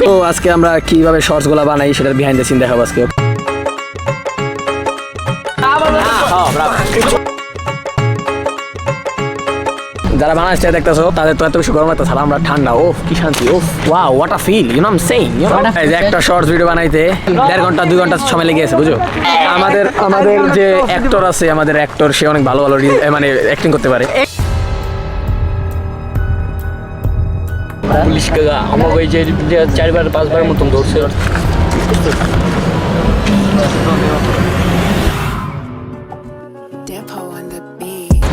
তো আজকে আমরা কিভাবে শর্টস গুলা বানাই সেটার বিহাইন্ড দ্য সিন দেখাবো আজকে। যারা বাংলাদেশে দেখতেছো তাদের তো এত বেশি গরম লাগতেছে, আমরা ঠান্ডা। ওফ কি শান্তি, ওফ wow what a feel, you know I am saying. এই যে একটা শর্টস ভিডিও বানাইতে 1.5 ঘন্টা 2 ঘন্টা সময় লেগে গেছে, বুঝো। আমাদের যে অ্যাক্টর আছে, আমাদের অ্যাক্টর সে অনেক ভালো ভালো মানে অ্যাক্টিং করতে পারে। পুলিশ কাকা আমাকে ওই যে 4-5 মতন ধরছে।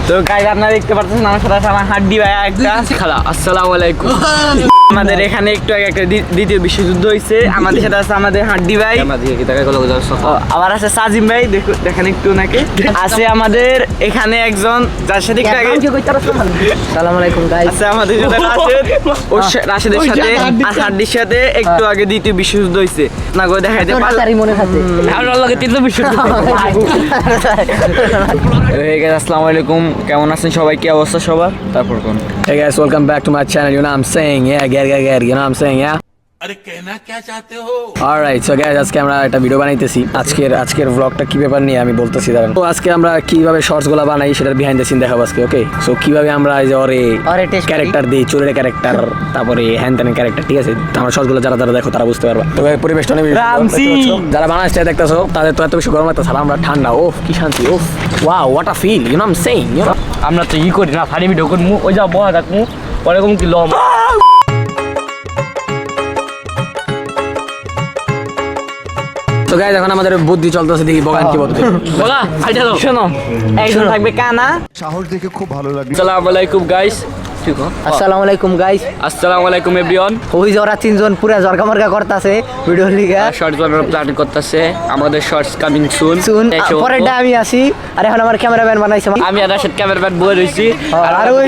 তো গাইস আপনারা দেখতে পাচ্ছেন আমার সাথে আমার হাড্ডি ভাই একটা খালা আসসালামু আলাইকুম। আমাদের এখানে একটু আগে একটা দ্বিতীয় বিশ্বযুদ্ধ হইছে। আমাদের সাথে আছে আমাদের হাড্ডি ভাই, আবার আছে সাজিম ভাই, দেখেন একটু নাকি আছে আমাদের এখানে একজন যার সাথে একটু আগে আসসালামু আলাইকুম গাইস। আছে আমাদের সাথে রাশেদ, ও রাশেদের সাথে আর হাড্ডির সাথে একটু আগে দ্বিতীয় বিশ্বযুদ্ধ হইছে না গো, দেখাইতে পারলাম মনে থাকে আমার লগে তৃতীয় বিশ্বযুদ্ধ। আসসালামু আলাইকুম, কেমন আছেন সবাই, কি অবস্থা সবার? তারপর কোন Hey guys, welcome back to my channel. You know what I'm saying? Yeah, get. You know what I'm saying? Yeah. अरे कहना क्या चाहते हो? Alright, so guys, আজকে আমরা একটা ভিডিও বানাইতেছি। আজকের ব্লগটা কি ব্যাপার নিয়ে আমি বলতেছি দাঁড়ান। তো আজকে আমরা কিভাবে শর্টস গুলা বানাই সেটার বিহাইন্ড দ্য সিন দেখাবো আজকে, ওকে? সো কিভাবে আমরা এই যে ক্যারেক্টার দিই, চোরের ক্যারেক্টার, তারপরে হ্যান ত্যান ক্যারেক্টার, ঠিক আছে? আমার শর্টস গুলো যারা দেখো তারা বুঝতে পারবা। তো পরিবেশটা অনেক যারা বাংলাদেশে দেখতেছো তাদের তো এত বেশি গরম লাগতেছে, আমরা ঠান্ডা। ওফ কি শান্তি, ওফ wow what a feel, you know I am saying. আমরা তো ই করি না, ফানি ভিডিও করি, ওই যা বয়া থাকবো পরে কম কি লম। তো গাইস এখন আমাদের বুদ্ধি চলতেছে, দেখি বগান কি বলতে। বলা আইটা দাও। শোনো, একজন থাকবে কানা। সাহস দেখে খুব ভালো লাগলো। আসসালামু আলাইকুম গাইস। আসসালামু আলাইকুম গাইস। আসসালামু আলাইকুম এভরিওয়ান। ওই যে ওরা তিনজন পুরো জরকা মরকা করতেছে ভিডিও লিগা। শর্টস বানানোর প্ল্যান করতেছে, আমাদের শর্টস কামিং সুন। পরেরটা আমি আসি, আর এখন আমার ক্যামেরাম্যান বানাইছে। আমি আর রাশেদ ক্যামেরাম্যান বই রইছি। আর ওই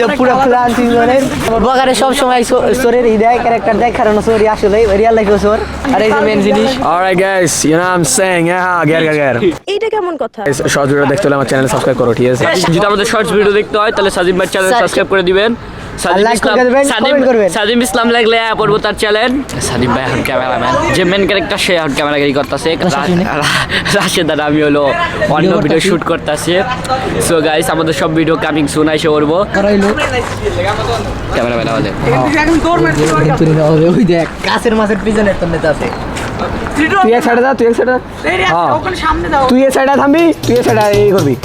যে পুরো প্ল্যান তিনজনের। বগারে সব সময় স্টোরির দেয় ক্যারেক্টার দেয়, কারণ স্টোরি আসলে রিয়েল লাইফ স্টোর। আর এই যে মেন জিনিস। Alright guys, you know I am saying, গের। এইটা কেমন কথা? শর্টস ভিডিও দেখতে হলে আমার চ্যানেল সাবস্ক্রাইব করো, ঠিক আছে? যদি আমাদের শর্টস ভিডিও দেখতে হয় তাহলে সাজিম ভাই চ্যানেল সাবস্ক্রাইব করে দিবেন। সাজিম ইসলাম লাগলে পড়বো তার চ্যানেল। সাজিম ভাই এখন ক্যামেরাম্যান, যে মেন ক্যারেক্টার সে এখন ক্যামেরাগারি করতেছে। রাশেদ আর আমি হলো অন্য ভিডিও শুট করতেছি। সো গাইস আমাদের সব ভিডিও কামিং সুন আইসে করবো। ক্যামেরাম্যান আমাদের ওই দেখ কাছের মাছের পিছনে একটা নেতা আছে। তুই এক সাইডে যা, তুই এক সাইডে তুই এক সাইডে থামবি, তুই এক সাইডে এই করবি।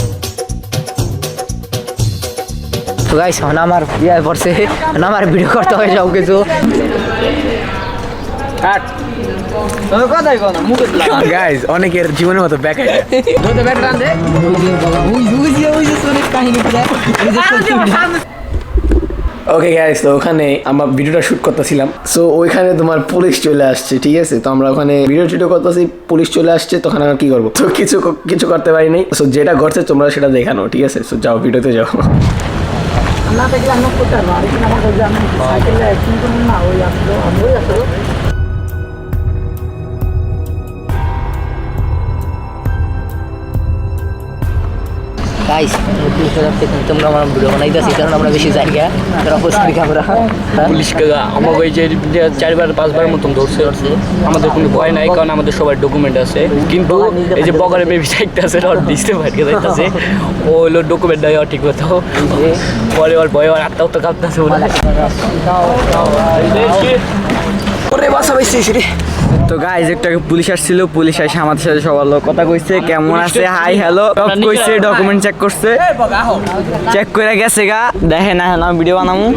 তো গাইস এখন আমার ইয়ে পড়ছে, আমার ভিডিও করতে হয় সব কিছু। গাইস অনেকের জীবনের মতো ব্যাক ওকে গাইস, তো ওখানে আমরা ভিডিওটা শুট করতেছিলাম। সো ওইখানে তোমার পুলিশ চলে আসছে, ঠিক আছে? তো আমরা ওখানে ভিডিও করতেছি, পুলিশ চলে আসছে, তখন আমরা কি করবো? তো কিছু করতে পারিনি। সো যেটা ঘটছে তোমরা সেটা দেখানো, ঠিক আছে? সো যাও ভিডিওতে যাও। না দেখলে আমরা করতে পারবো, আর এখানে আমাদের যে আমি সাইকেলে অ্যাক্টিং করবো না, ওই আসলো আমরাই আসলো। গাইস তোমরা আমার ভিডিও বানাইতেছি, কারণ আমরা বেশি জায়গা পুলিশ কাকা আমাকে ওই যে 4-5 মতন ধরছে। আমাদের কোনো ভয় নাই, কারণ আমাদের সবার ডকুমেন্ট আছে। কিন্তু এই যে বগারে মেবি চাইতেছে রড দিতে পারকে যাইতেছে, ও হলো ডকুমেন্ট নাই ঠিক মতো, পরে ওর ভয় আর আত্মহত্যা কাঁপতেছে বলে। তো গাইস একটা পুলিশ আসছিল, পুলিশ এসে আমাদের সাথে সবার লোক কথা কইছে, কেমন আছে, হাই হ্যালো সব কইছে, ডকুমেন্ট চেক করছে, চেক করে গেছে গা। দেখেন না আমি ভিডিও বানামু।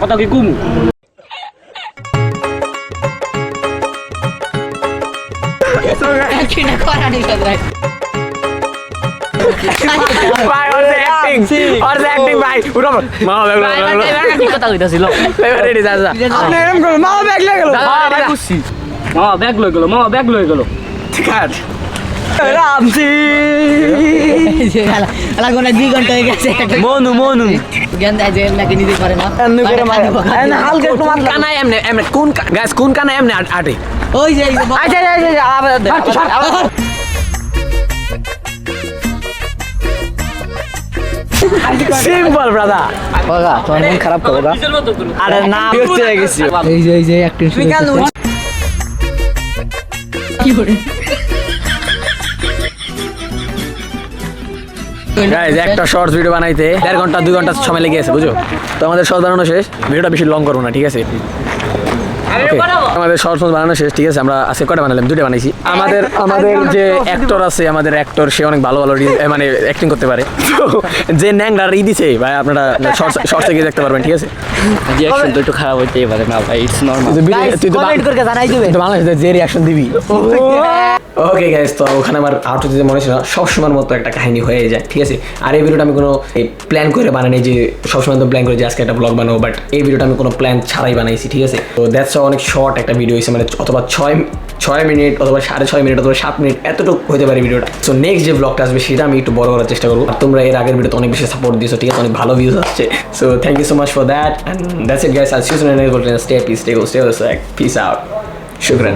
কথা কি কুমু কথা কইতাছিল। মামা ব্যাগ লয়ে গেল। রামজি লাগোনা 2 ঘন্টা হয়ে গেছে মনু জ্ঞান দেয় যে নাকি নিজে পারে না এমনি করে মারে হালকা একটু মার কানা এমনে এমনে কোন গাইস কোন কানা এমনে আটে ওই যে এই যে আচ্ছা আবার দে সিম্পল ব্রাদার বাবা তোমার মন খারাপ করো না আরে না বিরক্ত হয়ে গেছি এই যে অ্যাক্টিং শুরু কি করে গাইস একটা শর্টস ভিডিও বানাইতে 1.5 ঘন্টা 2 ঘন্টা সময় লেগে গেছে বুঝো তো আমাদের শর্টস বানানো শেষ ভিডিওটা বেশি লং করবো না ঠিক আছে Okay, আমাদের শর্টস বানানো শেষ ঠিক আছে আমরা আজকে কটা বানালাম 2টা বানাইছি আমাদের যে অ্যাক্টর আছে আমাদের অ্যাক্টর সে অনেক ভালো মানে অ্যাক্টিং করতে পারে তো যে ন্যাংরা দিছে ভাই আপনারা শর্টসে গিয়ে দেখতে পারবেন ঠিক আছে রিয়াকশন তো একটু খারাপ হইতেই পারে না ভাই ইটস নরমাল তুই তো কমেন্ট করে জানাই দিবে তো বাংলাদেশে যে রিয়াকশন দিবি ওকে গাইস তো ওখানে আমার আউট দিতে মনে ছিল সবসময়ের মতো একটা কাহিনী হয়ে যায় ঠিক আছে আর এই ভিডিওটা আমি কোনো প্ল্যান করে বানাইনি যে সবসময় তো প্ল্যান করে যে আজকে একটা ব্লগ বানাবো বাট এই ভিডিওটা আমি কোনো প্ল্যান ছাড়াই বানাইছি ঠিক আছে তো দ্যাটস অনেক শর্ট একটা ভিডিও হয়েছে মানে অথবা 6 মিনিট অথবা 6.5 মিনিট অথবা 7 মিনিট এতটুকু হতে পারে ভিডিওটা সো নেক্সট যে ব্লগটা আসবে সেটা আমি একটু বড় করার চেষ্টা করবো আর তোমরা এর আগের ভিডিওতে অনেক বেশি সাপোর্ট দিয়েছো ঠিক আছে অনেক ভালো ভিউজ আসছে so thank you so much for that and that's it guys I see you soon in the next stay peace stay go stay peace out শুকরান